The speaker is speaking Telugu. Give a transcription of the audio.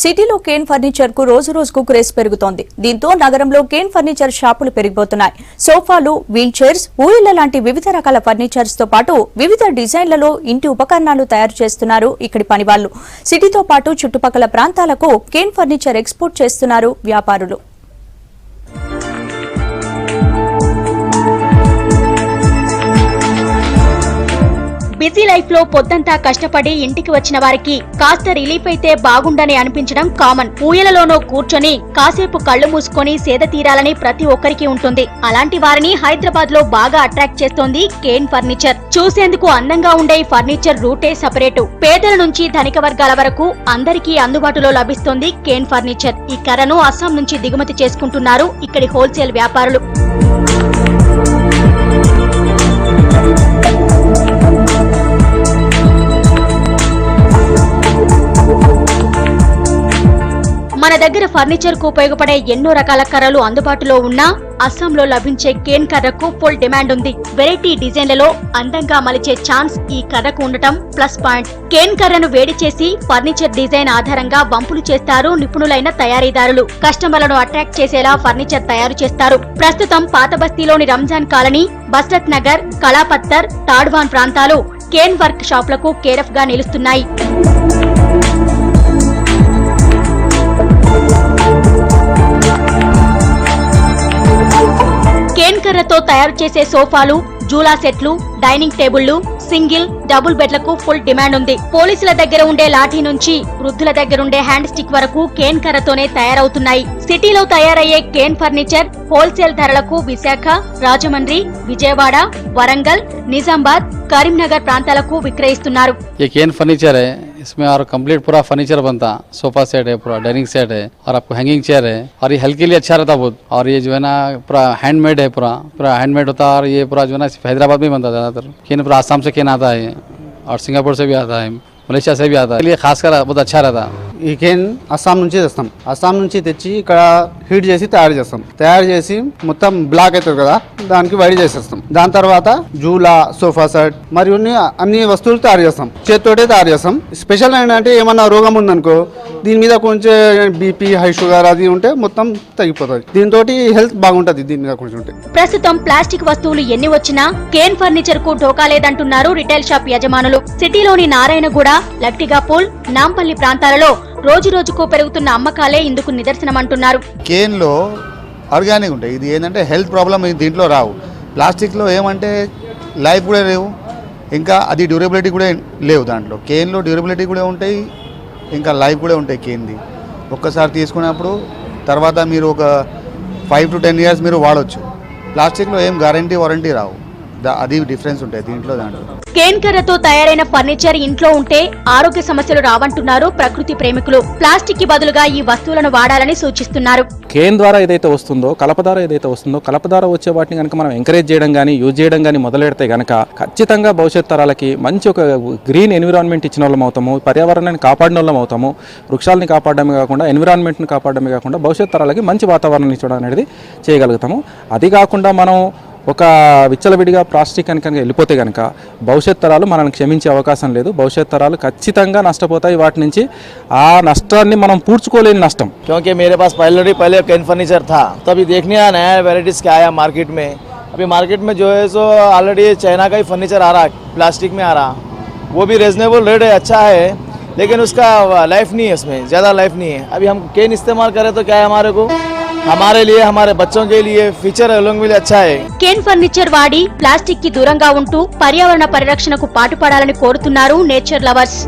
సిటీలో కేన్ ఫర్నిచర్ కు రోజు రోజుకు క్రేజ్ పెరుగుతోంది. దీంతో నగరంలో కేన్ ఫర్నిచర్ షాపులు పెరిగిపోతున్నాయి. సోఫాలు, వీల్ చైర్స్, ఊరిళ్ల లాంటి వివిధ రకాల ఫర్నిచర్స్ తో పాటు వివిధ డిజైన్లలో ఇంటి ఉపకరణాలు తయారు చేస్తున్నారు ఇక్కడి పనివాళ్లు. సిటీతో పాటు చుట్టుపక్కల ప్రాంతాలకు కేన్ ఫర్నిచర్ ఎక్స్పోర్ట్ చేస్తున్నారు వ్యాపారులు. బిజీ లైఫ్ లో పొద్దంతా కష్టపడి ఇంటికి వచ్చిన వారికి కాస్త రిలీఫ్ అయితే బాగుండని అనిపించడం కామన్. ఊయలలోనో కూర్చొని కాసేపు కళ్లు మూసుకొని సేద తీరాలని ప్రతి ఒక్కరికి ఉంటుంది. అలాంటి వారిని హైదరాబాద్ లో బాగా అట్రాక్ట్ చేస్తోంది కేన్ ఫర్నిచర్. చూసేందుకు అందంగా ఉండే ఫర్నిచర్ రూటే సపరేటు. పేదల నుంచి ధనిక వర్గాల వరకు అందరికీ అందుబాటులో లభిస్తోంది కేన్ ఫర్నిచర్. ఈ కర్రను అస్సాం నుంచి దిగుమతి చేసుకుంటున్నారు ఇక్కడి హోల్సేల్ వ్యాపారులు. మన దగ్గర ఫర్నిచర్ కు ఉపయోగపడే ఎన్నో రకాల కర్రలు అందుబాటులో ఉన్నా అస్సాంలో లభించే కేన్ కర్రకు ఫుల్ డిమాండ్ ఉంది. వెరైటీ డిజైన్లలో అందంగా మలిచే ఛాన్స్ ఈ కర్రకు ఉండటం ప్లస్ పాయింట్. కేన్ కర్రను వేడి చేసి ఫర్నిచర్ డిజైన్ ఆధారంగా వంపులు చేస్తారు నిపుణులైన తయారీదారులు. కస్టమర్లను అట్రాక్ట్ చేసేలా ఫర్నిచర్ తయారు చేస్తారు. ప్రస్తుతం పాత బస్తీలోని రంజాన్ కాలనీ, బస్రత్ నగర్, కళాపత్తర్, తాడ్వాన్ ప్రాంతాలు కేన్ వర్క్ షాపులకు కేరఫ్ గా నిలుస్తున్నాయి. కేన్ కర్రతో తయారు చేసే సోఫాలు, జూలా సెట్లు, డైనింగ్ టేబుళ్లు, సింగిల్, డబుల్ బెడ్లకు ఫుల్ డిమాండ్ ఉంది. పోలీసుల దగ్గర ఉండే లాఠీ నుంచి వృద్ధుల దగ్గరుండే హ్యాండ్ స్టిక్ వరకు కేన్ కర్రతోనే తయారవుతున్నాయి. సిటీలో తయారయ్యే కేన్ ఫర్నిచర్ హోల్సేల్ ధరలకు విశాఖ, రాజమండ్రి, విజయవాడ, వరంగల్, నిజామాబాద్, కరీంనగర్ ప్రాంతాలకు విక్రయిస్తున్నారు. इसमें और कंप्लीट पूरा फर्नीचर बनता, सोफा सेट है, पूरा डाइनिंग सेट है और आपको हैंगिंग चेयर है और ये हेल्थ के लिए अच्छा रहता बहुत। और ये जो है ना पूरा हैंडमेड है, पूरा हैंडमेड होता है और ये पूरा जो है ना हैदराबाद में बनता ज़्यादातर। केन पूरा आसाम से केन आता है और सिंगापुर से भी आता है, मलेशिया से भी आता है, इसलिए खासकर बहुत अच्छा रहता है। ఈ కేన్ అస్సాం నుంచి తెస్తాం. అస్సాం నుంచి తెచ్చి ఇక్కడ హీట్ చేసి తయారు చేస్తాం. తయారు చేసి మొత్తం బ్లాక్ అవుతుంది కదా, దానికి వైడ్ చేసేస్తాం. దాని తర్వాత జూలా, సోఫా సెట్ మరియు అన్ని వస్తువులు తయారు చేస్తాం. చేతితోటే తయారు చేస్తాం. స్పెషల్ ఏంటంటే ఏమన్నా రోగం ఉందనుకో, దీని మీద కొంచెం బీపీ, హై షుగర్ అది ఉంటే మొత్తం తగ్గిపోతుంది. దీంతో హెల్త్ బాగుంటుంది దీని మీద కూర్చుంటే. ప్రస్తుతం ప్లాస్టిక్ వస్తువులు ఎన్ని వచ్చినా కేన్ ఫర్నిచర్ కు ఢోకా లేదంటున్నారు రిటైల్ షాప్ యజమానులు. సిటీలోని నారాయణగూడ, లక్టిగాపూల్, నాంపల్లి ప్రాంతాలలో రోజు రోజుకు పెరుగుతున్న అమ్మకాలే ఇందుకు నిదర్శనమంటున్నారు. కేన్ లో ఆర్గానిక్ ఉంటాయి. ఇది ఏంటంటే హెల్త్ ప్రాబ్లమ్ దీంట్లో రావు. ప్లాస్టిక్ లో ఏమంటే లైఫ్ కూడా లేవు, ఇంకా అది డ్యూరబిలిటీ కూడా లేవు. దాంట్లో కేన్ లో డ్యూరబిలిటీ కూడా ఉంటాయి, ఇంకా లైఫ్ కూడా ఉంటాయి. కేన్ది ఒక్కసారి తీసుకున్నప్పుడు తర్వాత మీరు ఒక 5 to 10 years మీరు వాడవచ్చు. ప్లాస్టిక్ లో ఏం గ్యారంటీ, వారంటీ రావు. అది డిఫరెన్స్ ఉంటాయి దీంట్లో దాంట్లో. కేన్ కర్రతో తయారైన ఫర్నిచర్ ఇంట్లో ఉంటే ఆరోగ్య సమస్యలు రావంటున్నారు ప్రకృతి ప్రేమికులు. ప్లాస్టిక్ కి బదులుగా ఈ వస్తువులను వాడాలని సూచిస్తున్నారు. కేన్ ద్వారా ఏదైతే వస్తుందో, కలప ద్వారా వచ్చే వాటిని కనుక మనం ఎంకరేజ్ చేయడం కానీ, యూజ్ చేయడం కానీ మొదలెడితే కనుక ఖచ్చితంగా భవిష్యత్ తరాలకి మంచి ఒక గ్రీన్ ఎన్విరాన్మెంట్ ఇచ్చిన వాళ్ళం అవుతాము, పర్యావరణాన్ని కాపాడిన వాళ్ళం అవుతాము. వృక్షాలని కాపాడడమే కాకుండా, ఎన్విరాన్మెంట్ని కాపాడడమే కాకుండా భవిష్యత్ తరాలకి మంచి వాతావరణం ఇచ్చడం అనేది చేయగలుగుతాము. అది కాకుండా మనం ఒక విచ్చలవిడిగా ప్లాస్టిక్ కనుక వెళ్ళిపోతే కనుక భవిష్యత్ తరాలు మనల్ని క్షమించే అవకాశం లేదు. భవిష్యత్ తరాలు ఖచ్చితంగా నష్టపోతాయి. వాటి నుంచి ఆ నష్టాన్ని మనం పూడ్చుకోలేని నష్టం. क्योंकि मेरे पास पहले कैन फर्नीचर था, तभी देखने आया नया वेराइटीज़ क्या आया मार्केट में. अभी मार्केट में जो है सो ऑलरेडी चाइना का ही फर्नीचर आ रहा है, प्लास्टिक में आ रहा. वो भी रीजनेबल रेट है, अच्छा है, लेकिन उसका लाइफ नहीं है, उसमें ज़्यादा लाइफ नहीं है. अभी हम केन इस्तेमाल करें तो क्या है, हमारे लिए, हमारे बच्चों के लिए, फ्यूचर लोगों के लिए अच्छा है. కేన్ ఫర్నిచర్ వాడి ప్లాస్టిక్ కి దూరంగా ఉంటూ పర్యావరణ పరిరక్షణకు పాటుపడాలని కోరుతున్నారు నేచర్ లవర్స్.